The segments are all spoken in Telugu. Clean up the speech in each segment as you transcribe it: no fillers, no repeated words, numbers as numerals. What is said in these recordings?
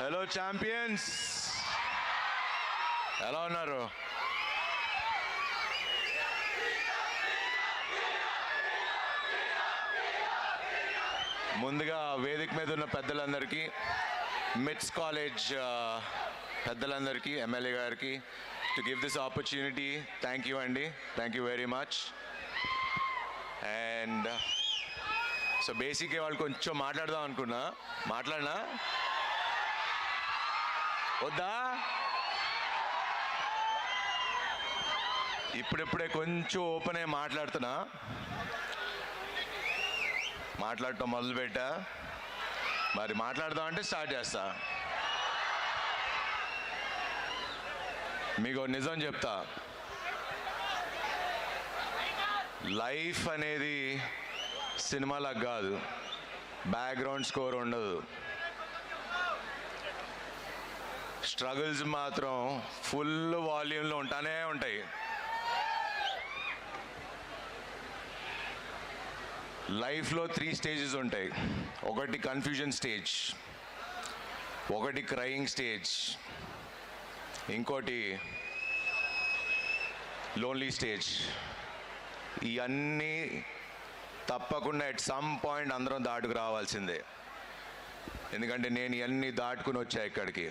హలో ఛాంపియన్స్, ఎలా ఉన్నారు? ముందుగా వేదిక మీద ఉన్న పెద్దలందరికీ, మిట్స్ కాలేజ్ పెద్దలందరికీ, ఎమ్మెల్యే గారికి to give this opportunity thank you అండి, thank you very much. And so బేసిక్గా వాళ్ళు కొంచెం మాట్లాడదాం అనుకున్నా, మాట్లాడినా వద్దా? ఇప్పుడిప్పుడే కొంచెం ఓపెన్ అయ్యి మాట్లాడటం మొదలుపెట్టా. మరి మాట్లాడదాం అంటే స్టార్ట్ చేస్తా. మీకు నిజం చెప్తా, లైఫ్ అనేది సినిమాలకు కాదు, బ్యాక్గ్రౌండ్ స్కోర్ ఉండదు. స్ట్రగుల్స్ మాత్రం ఫుల్ వాల్యూమ్లో ఉంటానే ఉంటాయి. లైఫ్లో 3 స్టేజెస్ ఉంటాయి. ఒకటి కన్ఫ్యూజన్ స్టేజ్, ఒకటి క్రయింగ్ స్టేజ్, ఇంకోటి లోన్లీ స్టేజ్. ఇవన్నీ తప్పకుండా ఎట్ సమ్ పాయింట్ అందరం దాటుకు రావాల్సిందే. ఎందుకంటే నేను ఇవన్నీ దాటుకుని వచ్చా ఇక్కడికి.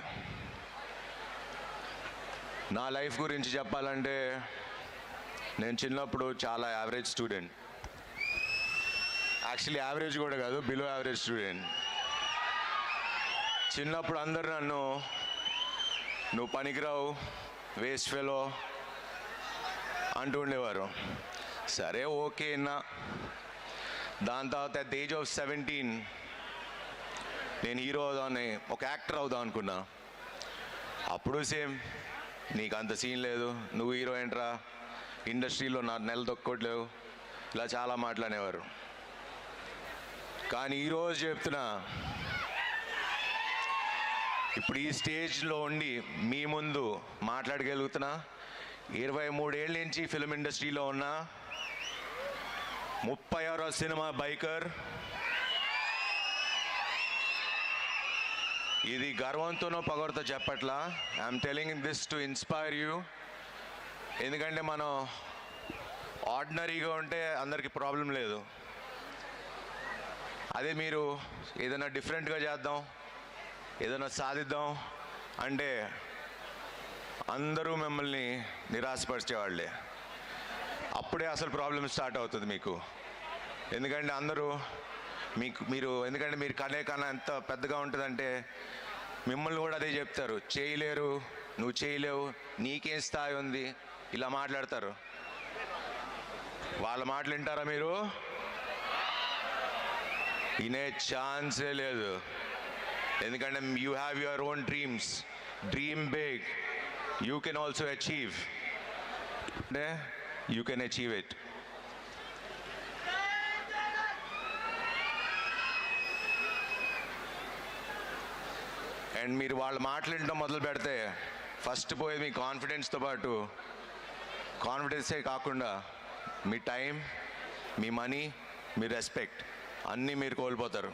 నా లైఫ్ గురించి చెప్పాలంటే, నేను చిన్నప్పుడు చాలా యావరేజ్ స్టూడెంట్. యాక్చువల్లీ యావరేజ్ కూడా కాదు, బిలో యావరేజ్ స్టూడెంట్. చిన్నప్పుడు అందరు నన్ను నువ్వు పనికిరావు, వేస్ట్ ఫెలో అంటూ ఉండేవారు. సరే ఓకే అన్నా. దాని తర్వాత అట్ ద ఏజ్ ఆఫ్ 17 నేను హీరో అవుదామని, ఒక యాక్టర్ అవుదాం అనుకున్నా. అప్పుడు సేమ్, నీకు అంత సీన్ లేదు, నువ్వు హీరో ఏంట్రా, ఇండస్ట్రీలో నా నెల దొక్కోట్లేవు, ఇలా చాలా మాట్లాడేవారు. కానీ ఈరోజు చెప్తున్నా, ఇప్పుడు ఈ స్టేజ్లో ఉండి మీ ముందు మాట్లాడగలుగుతున్నా. 23 ఏళ్ళ నుంచి ఫిల్మ్ ఇండస్ట్రీలో ఉన్నా, 36వ సినిమా బైకర్. ఇది గర్వంతోనో పొగరుతో చెప్పట్లా, I'm telling this to inspire you. ఎందుకంటే మనం ఆర్డినరీగా ఉంటే అందరికీ ప్రాబ్లం లేదు. అదే మీరు ఏదైనా డిఫరెంట్గా చేద్దాం, ఏదైనా సాధిద్దాం అంటే అందరూ మిమ్మల్ని నిరాశపరిచేవాళ్ళే. అప్పుడే అసలు ప్రాబ్లం స్టార్ట్ అవుతుంది మీకు. ఎందుకంటే అందరూ ఎందుకంటే మీరు కనే కన్నా ఎంత పెద్దగా ఉంటుందంటే మిమ్మల్ని కూడా అదే చెప్తారు, చేయలేరు, నువ్వు చేయలేవు, నీకేం స్థాయి ఉంది, ఇలా మాట్లాడతారు. వాళ్ళ మాటలు వింటారా మీరు? వినే ఛాన్సే లేదు. ఎందుకంటే you have your own dreams. Dream big, you can also achieve. అంటే you can achieve it. And మీరు వాళ్ళు మాట్లాడటం మొదలు పెడితే ఫస్ట్ పోయేది మీ కాన్ఫిడెన్స్తో పాటు, కాన్ఫిడెన్సే కాకుండా మీ టైం, మీ మనీ, మీ రెస్పెక్ట్ అన్నీ మీరు కోల్పోతారు.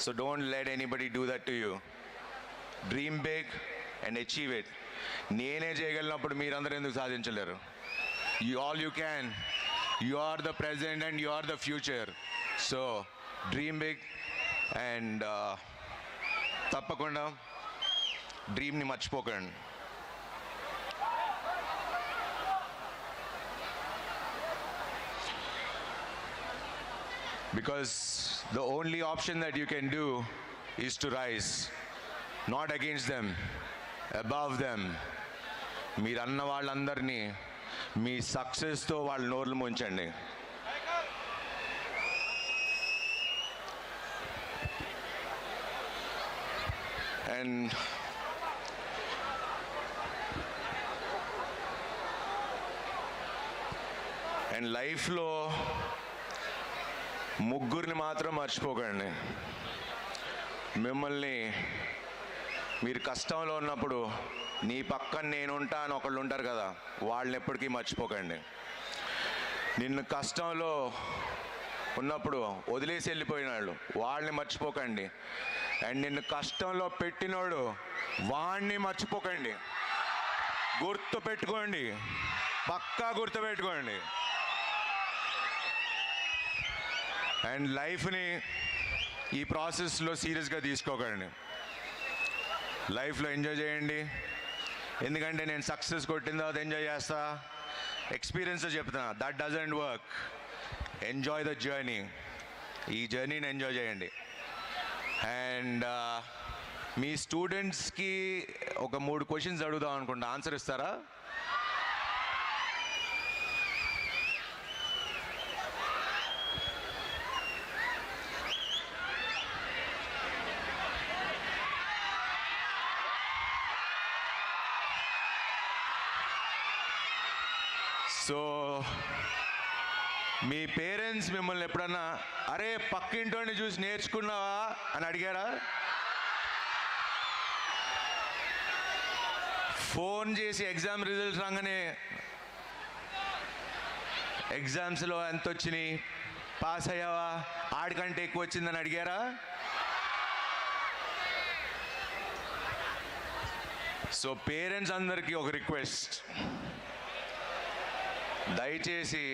So don't let anybody do that to you. Dream big and achieve it. నేనే చేయగలిగినప్పుడు మీరందరూ ఎందుకు సాధించలేరు? All you can. You are the present and you are the future. So dream big and తప్పకుండా డ్రీమ్ని మర్చిపోకండి. Because the only option that you can do is to rise, not against them, above them. మీరు అన్న వాళ్ళందరినీ మీ సక్సెస్తో వాళ్ళ నోర్లు ముంచండి. అండ్ లైఫ్లో ముగ్గురిని మాత్రం మర్చిపోకండి. మిమ్మల్ని మీరు కష్టంలో ఉన్నప్పుడు నీ పక్కన నేనుంటా అని ఒకళ్ళు ఉంటారు కదా, వాళ్ళని ఎప్పటికీ మర్చిపోకండి. నిన్ను కష్టంలో ఉన్నప్పుడు వదిలేసి వెళ్ళిపోయిన వాళ్ళు, వాళ్ళని మర్చిపోకండి. అండ్ నిన్ను కష్టంలో పెట్టినోడు వాణ్ణి మర్చిపోకండి, గుర్తు పెట్టుకోండి, పక్కా గుర్తు పెట్టుకోండి. అండ్ లైఫ్ని ఈ ప్రాసెస్లో సీరియస్గా తీసుకోకండి, లైఫ్లో ఎంజాయ్ చేయండి. ఎందుకంటే నేను సక్సెస్ కొట్టిన తర్వాత ఎంజాయ్ చేస్తా, ఎక్స్పీరియన్స్ చెప్తున్నా, that doesn't work. Enjoy the journey, ఈ జర్నీని ఎంజాయ్ చేయండి. అండ్ మీ స్టూడెంట్స్కి ఒక 3 క్వశ్చన్స్ అడుగుదాం అనుకుంటా, ఆన్సర్ ఇస్తారా? సో మీ పేరెంట్స్ మిమ్మల్ని ఎప్పుడన్నా అరే పక్కింటోని చూసి నేర్చుకున్నావా అని అడిగారా? ఫోన్ చేసి ఎగ్జామ్ రిజల్ట్స్ రాగానే ఎగ్జామ్స్లో ఎంత వచ్చినాయి, పాస్ అయ్యావా, ఆడికంటే ఎక్కువ వచ్చిందని అడిగారా? సో పేరెంట్స్ అందరికీ ఒక రిక్వెస్ట్, దయచేసి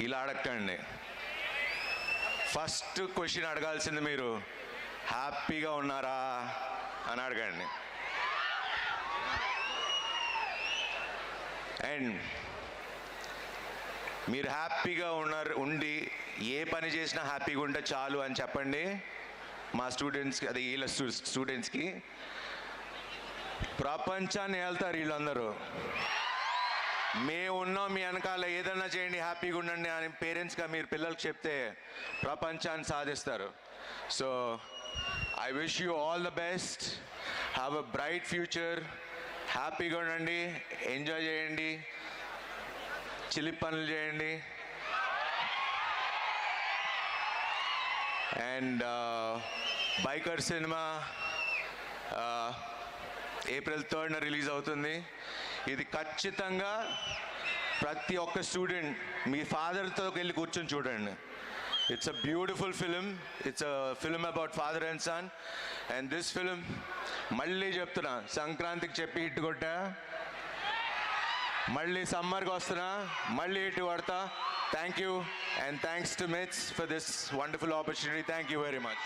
ఇలా అడగండి. ఫస్ట్ క్వశ్చన్ అడగాల్సింది మీరు హ్యాపీగా ఉన్నారా అని అడగండి. అండ్ మీరు హ్యాపీగా ఉండి ఏ పని చేసినా హ్యాపీగా ఉంటే చాలు అని చెప్పండి మా స్టూడెంట్స్కి, అదే వీళ్ళ స్టూడెంట్స్కి. ప్రపంచాన్ని వెళ్తారు వీళ్ళందరూ, మేము ఉన్నాం మీ వెనకాల, ఏదన్నా చేయండి, హ్యాపీగా ఉండండి అని పేరెంట్స్గా మీరు పిల్లలకు చెప్తే ప్రపంచాన్ని సాధిస్తారు. So I wish you all the best, have a bright future, హ్యాపీగా ఉండండి, ఎంజాయ్ చేయండి, చిలిపి పనులు చేయండి. And biker cinema April 3rd release అవుతుంది. ఇది ఖచ్చితంగా ప్రతి ఒక్క స్టూడెంట్ మీ ఫాదర్తో వెళ్ళి కూర్చొని చూడండి. It's a beautiful film, it's a film about father and son. And this film మళ్ళీ చెప్తున్నా, సంక్రాంతికి చెప్పి హిట్ కొట్టా, మళ్ళీ సమ్మర్కి వస్తున్నా, మళ్ళీ హిట్ కొడతా. Thank you and thanks to MITS for this wonderful opportunity. Thank you very much.